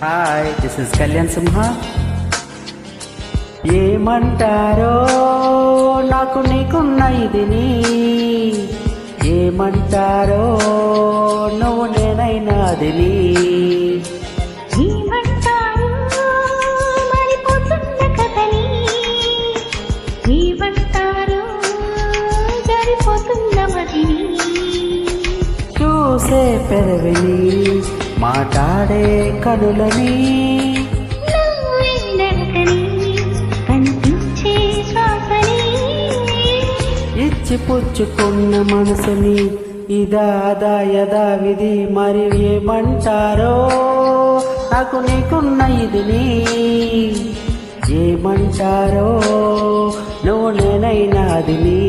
Hi, this is Kalyan సింహ. ఏమంటారో నాకు నీకున్న ఇదిని, ఏమంటారో నువ్వు నేనైనాదిని. ఏమంటారో మారిపోతున్న కథని, ఏమంటారో జారిపోతున్న మదిని. చూసే పెరవిని, మాట్లాడే కనులని, నవ్వే నడకని, కనిపించే శ్వాసని. ఇచ్చి పుచ్చుకున్న మనసుని ఇదా అదా యదా విధి. మరి ఏమంటారో నాకు నీకున్న ఇదిని, ఏమంటారో నువ్వు నేనైనాదిని.